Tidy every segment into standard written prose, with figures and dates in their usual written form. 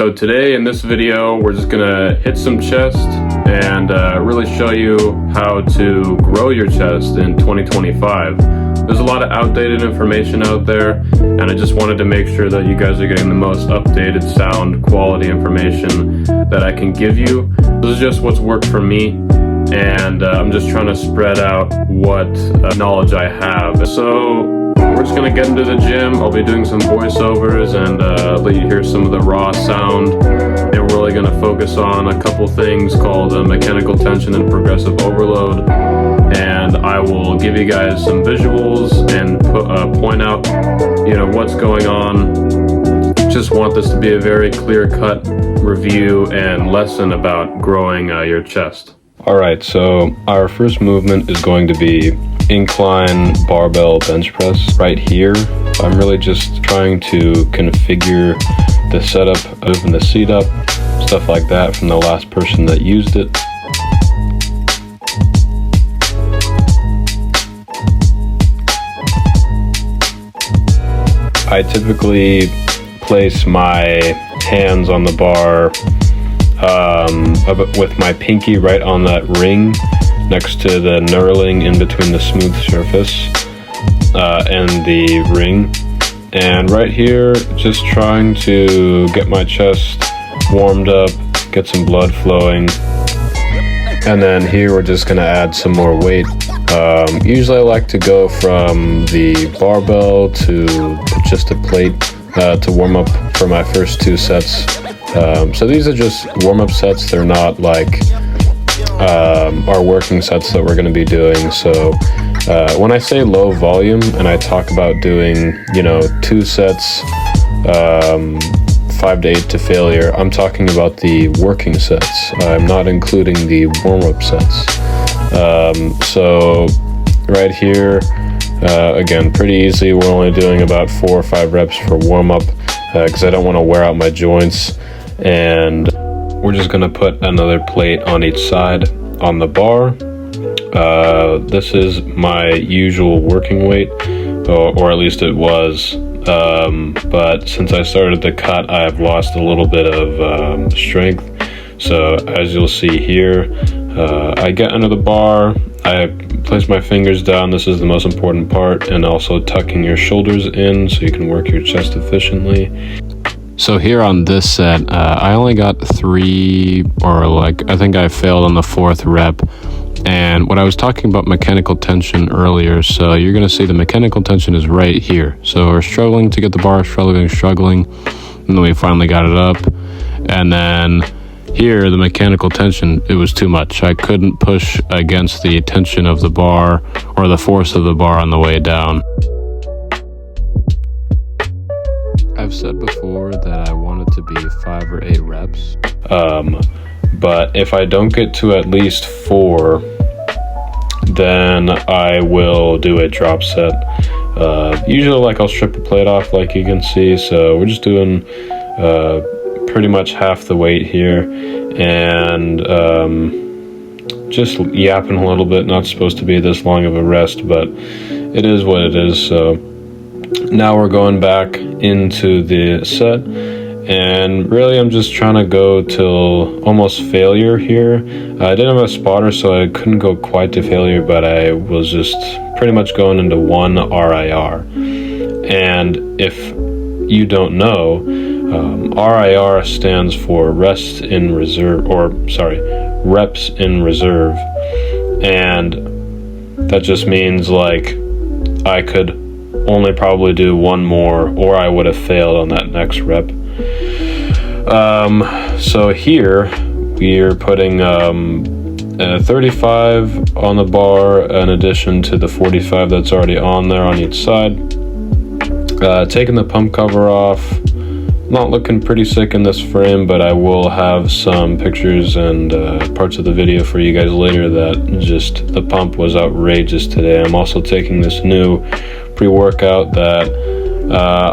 So today in this video, we're just gonna hit some chest and really show you how to grow your chest in 2025. There's a lot of outdated information out there, and I just wanted to make sure that you guys are getting the most updated sound quality information that I can give you. This is just what's worked for me, and I'm just trying to spread out what knowledge I have. So we're just gonna get into the gym. I'll be doing some voiceovers and let you hear some of the raw sound. And we're really gonna focus on a couple things called mechanical tension and progressive overload. And I will give you guys some visuals and point out, what's going on. Just want this to be a very clear-cut review and lesson about growing your chest. All right, so our first movement is going to be incline barbell bench press right here. I'm really just trying to configure the setup, open the seat up, stuff like that from the last person that used it. I typically place my hands on the bar with my pinky right on that ring next to the knurling in between the smooth surface and the ring. And right here, just trying to get my chest warmed up, get some blood flowing. And then here we're just gonna add some more weight. Usually I like to go from the barbell to just a plate to warm up for my first two sets. So these are just warm-up sets. They're not like our working sets that we're going to be doing. So when I say low volume and I talk about doing, 2 sets, 5 to 8 to failure, I'm talking about the working sets. I'm not including the warm-up sets. So right here, again, pretty easy. We're only doing about 4 or 5 reps for warm-up because I don't want to wear out my joints. And we're just going to put another plate on each side on the bar. This is my usual working weight, or at least it was. But since I started the cut, I have lost a little bit of strength. So as you'll see here, I get under the bar, I place my fingers down. This is the most important part, and also tucking your shoulders in so you can work your chest efficiently. So here on this set, I only got 3, or I think I failed on the 4th rep. And when I was talking about mechanical tension earlier, so you're gonna see the mechanical tension is right here. So we're struggling to get the bar, struggling, and then we finally got it up. And then here, the mechanical tension, it was too much. I couldn't push against the tension of the bar or the force of the bar on the way down. I've said before that I want it to be 5 or 8 reps. But if I don't get to at least 4, then I will do a drop set. Usually I'll strip a plate off like you can see. So we're just doing pretty much half the weight here, and just yapping a little bit. Not supposed to be this long of a rest, but it is what it is. So now we're going back into the set, and really I'm just trying to go till almost failure here. I didn't have a spotter, so I couldn't go quite to failure, but I was just pretty much going into 1 RIR. And if you don't know, RIR stands for reps in reserve, and that just means I could only probably do 1 more, or I would have failed on that next rep. So here we're putting 35 on the bar in addition to the 45 that's already on there on each side. Taking the pump cover off. Not looking pretty sick in this frame, but I will have some pictures and parts of the video for you guys later that just the pump was outrageous today. I'm also taking this new pre-workout that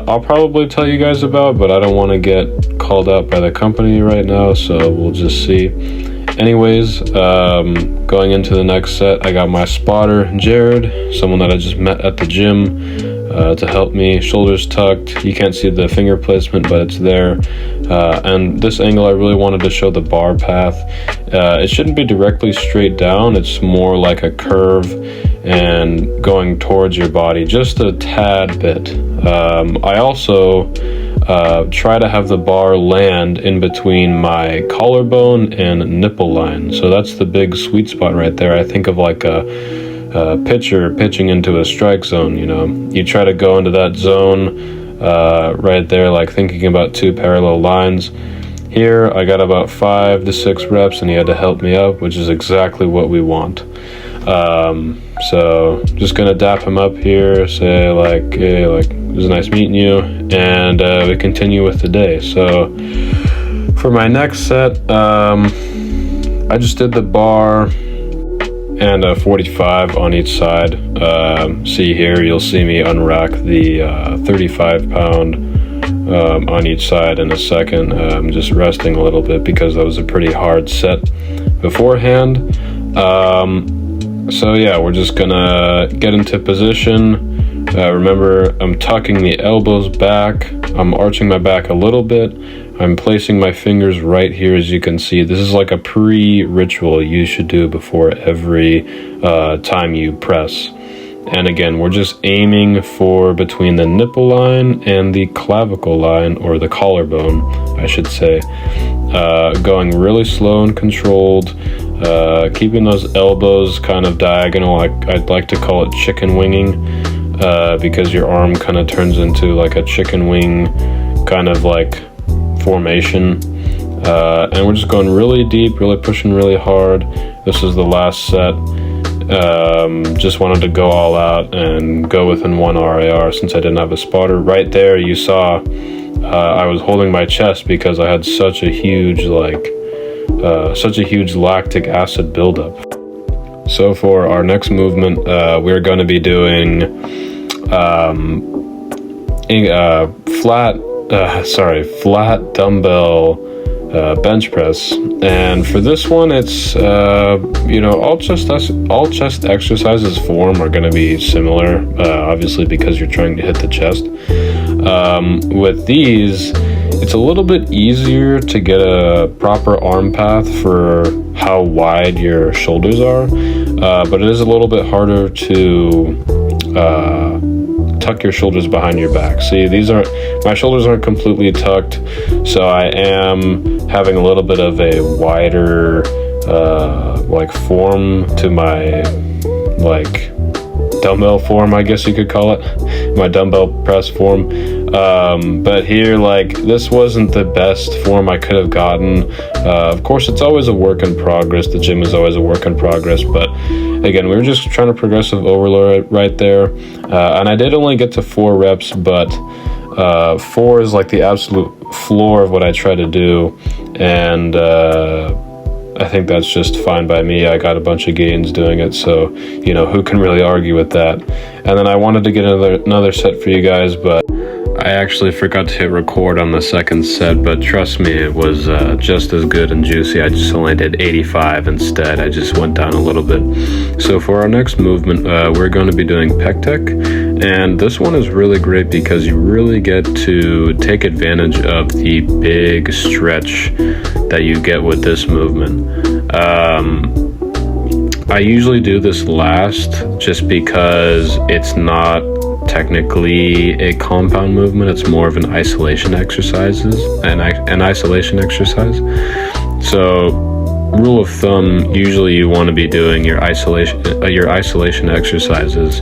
I'll probably tell you guys about, but I don't want to get called out by the company right now, so we'll just see. Anyways, going into the next set, I got my spotter, Jared, someone that I just met at the gym. to help me. Shoulders tucked. You can't see the finger placement, but it's there. And this angle, I really wanted to show the bar path. It shouldn't be directly straight down. It's more like a curve and going towards your body just a tad bit. I also try to have the bar land in between my collarbone and nipple line. So that's the big sweet spot right there. I think of like a pitcher pitching into a strike zone. You try to go into that zone right there, like thinking about two parallel lines. Here I got about 5 to 6 reps, and he had to help me up, which is exactly what we want. So just gonna dap him up here, say like, hey, like, it was nice meeting you, and we continue with the day. So for my next set, I just did the bar and 45 on each side. See here, you'll see me unrack the 35 pound on each side in a second. I'm just resting a little bit because that was a pretty hard set beforehand. So yeah, we're just gonna get into position. Remember, I'm tucking the elbows back. I'm arching my back a little bit. I'm placing my fingers right here, as you can see. This is like a pre-ritual you should do before every time you press. And again, we're just aiming for between the nipple line and the clavicle line, or the collarbone, I should say. Going really slow and controlled, keeping those elbows kind of diagonal. I'd like to call it chicken winging, because your arm kind of turns into like a chicken wing kind of like formation. And we're just going really deep, really pushing really hard. This is the last set. Just wanted to go all out and go within 1 RAR since I didn't have a spotter. Right there you saw I was holding my chest because I had such a huge lactic acid buildup. So for our next movement, we're going to be doing flat dumbbell bench press. And for this one, it's all chest exercises form are going to be similar, obviously, because you're trying to hit the chest. With these, it's a little bit easier to get a proper arm path for how wide your shoulders are, but it is a little bit harder to tuck your shoulders behind your back. See, my shoulders aren't completely tucked, so I am having a little bit of a wider form to my dumbbell form, I guess you could call it, my dumbbell press form. But here, this wasn't the best form I could have gotten. Of course, it's always a work in progress. The gym is always a work in progress, but again, we were just trying to progressive overload right there. And I did only get to 4 reps, but 4 is like the absolute floor of what I try to do. And I think that's just fine by me. I got a bunch of gains doing it, so who can really argue with that? And then I wanted to get another set for you guys, but I actually forgot to hit record on the second set, but trust me, it was just as good and juicy. I just only did 85 instead. I just went down a little bit. So for our next movement, we're going to be doing Peck Tech, and this one is really great because you really get to take advantage of the big stretch that you get with this movement. I usually do this last just because it's not technically a compound movement. It's more of an isolation exercise. So rule of thumb, usually you want to be doing your isolation exercises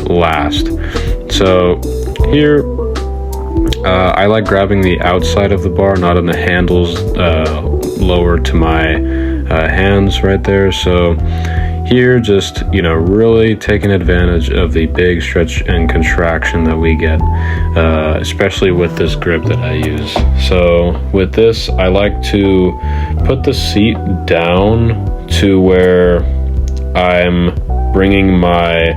last. So here I like grabbing the outside of the bar, not on the handles, lower to my hands right there. So here, just, really taking advantage of the big stretch and contraction that we get, especially with this grip that I use. So with this, I like to put the seat down to where I'm bringing my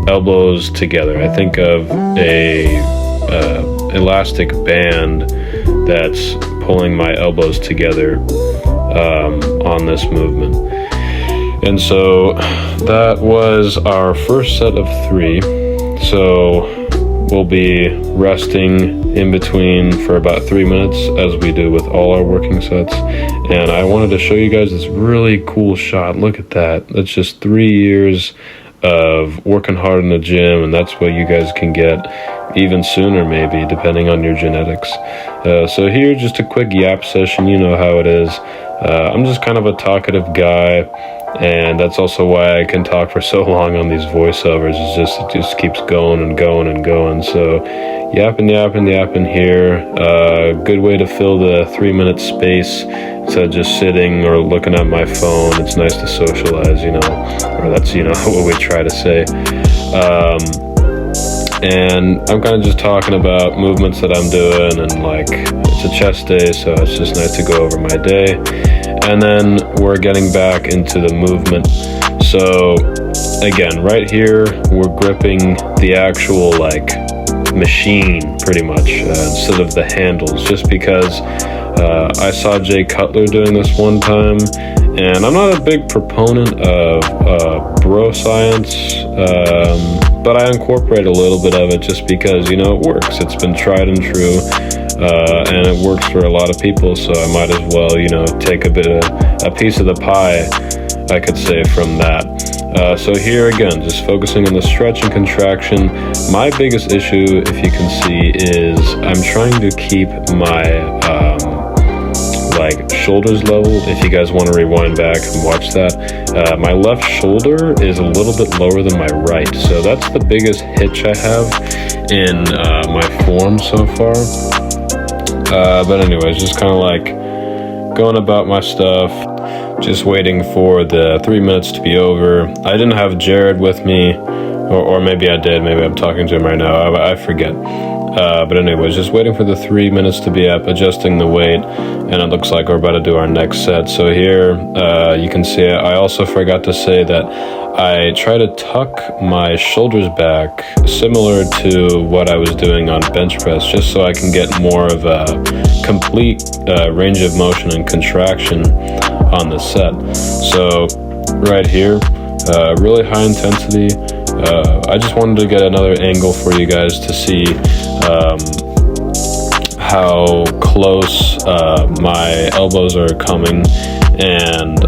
elbows together. I think of a elastic band that's pulling my elbows together on this movement. And so that was our first set of 3. So we'll be resting in between for about 3 minutes, as we do with all our working sets. And I wanted to show you guys this really cool shot. Look at that. That's just 3 years of working hard in the gym, and that's what you guys can get even sooner, maybe, depending on your genetics. So here, just a quick yap session. You know how it is. I'm just kind of a talkative guy, and that's also why I can talk for so long on these voiceovers. It just keeps going and going and going. So yapping here. Good way to fill the 3-minute space instead of just sitting or looking at my phone. It's nice to socialize, you know, or that's, you know, what we try to say. And I'm kind of just talking about movements that I'm doing, and like, it's a chest day, so it's just nice to go over my day. And then we're getting back into the movement. So again, right here, we're gripping the actual like machine pretty much, instead of the handles, just because I saw Jay Cutler doing this one time, and I'm not a big proponent of bro science, but I incorporate a little bit of it just because, you know, it works. It's been tried and true, and it works for a lot of people, so I might as well, you know, take a piece of the pie, I could say, from that. So here again, just focusing on the stretch and contraction. My biggest issue, if you can see, is I'm trying to keep my like shoulders level. If you guys want to rewind back and watch that, my left shoulder is a little bit lower than my right, so that's the biggest hitch I have in my form so far. But anyways, just kind of like going about my stuff, just waiting for the 3 minutes to be over. I didn't have Jared with me, or maybe I did. Maybe I'm talking to him right now. I forget. But anyways, just waiting for the 3 minutes to be up, adjusting the weight, and it looks like we're about to do our next set. So here, you can see I also forgot to say that I try to tuck my shoulders back, similar to what I was doing on bench press, just so I can get more of a complete range of motion and contraction on the set. So right here, really high intensity. I just wanted to get another angle for you guys to see how close my elbows are coming, and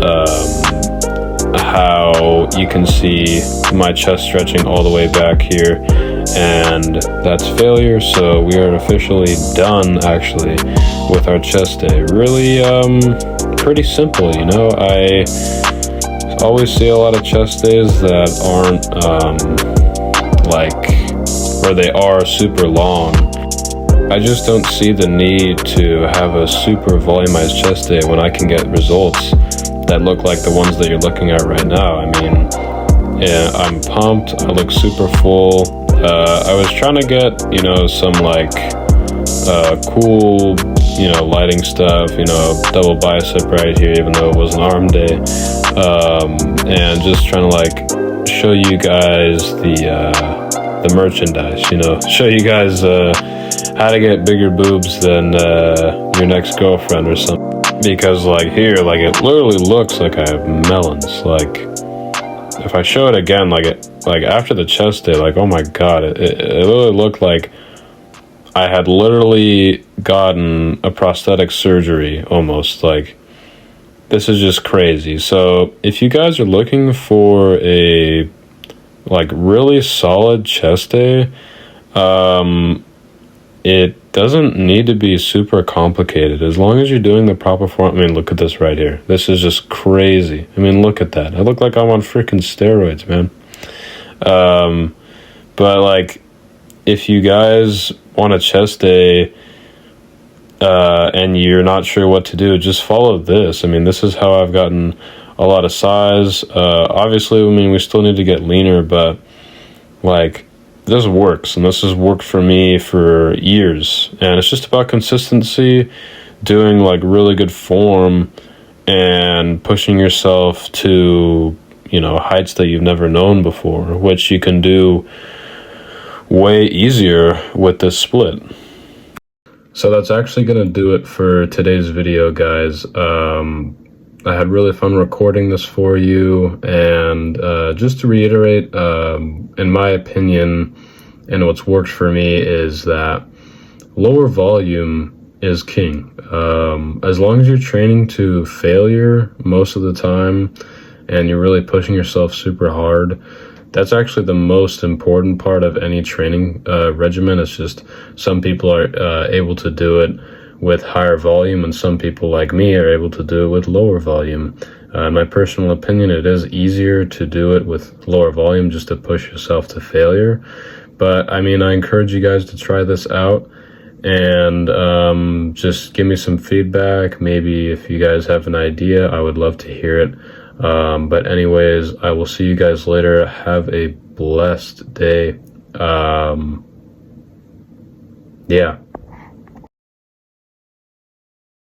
how you can see my chest stretching all the way back here, and that's failure. So we are officially done, actually, with our chest day. Really pretty simple, you know. I always see a lot of chest days that aren't or they are super long. I just don't see the need to have a super volumized chest day when I can get results that look like the ones that you're looking at right now. I mean, yeah, I'm pumped. I look super full. I was trying to get, you know, some like cool, you know, lighting stuff, you know, double bicep right here, even though it was an arm day, and just trying to like show you guys the merchandise, you know, show you guys how to get bigger boobs than your next girlfriend or something. Because like here, like it literally looks like I have melons. Like if I show it again, like after the chest day, like, oh my god, it literally looked like I had literally gotten a prosthetic surgery almost. Like, this is just crazy. So if you guys are looking for a like really solid chest day, it doesn't need to be super complicated as long as you're doing the proper form. I mean, look at this right here. This is just crazy. I mean, look at that. I look like I'm on freaking steroids, man. But like, if you guys want a chest day and you're not sure what to do, just follow this. I mean, this is how I've gotten a lot of size. Obviously, I mean, we still need to get leaner, but like, this works, and this has worked for me for years. And it's just about consistency, doing like really good form, and pushing yourself to, you know, heights that you've never known before, which you can do way easier with this split. So that's actually going to do it for today's video, guys. I had really fun recording this for you, and just to reiterate, in my opinion, and what's worked for me is that lower volume is king. As long as you're training to failure most of the time and you're really pushing yourself super hard, that's actually the most important part of any training regimen. It's just some people are able to do it with higher volume, and some people like me are able to do it with lower volume. In my personal opinion, it is easier to do it with lower volume just to push yourself to failure. But I mean, I encourage you guys to try this out and just give me some feedback. Maybe if you guys have an idea, I would love to hear it. But anyways, I will see you guys later. Have a blessed day. Yeah.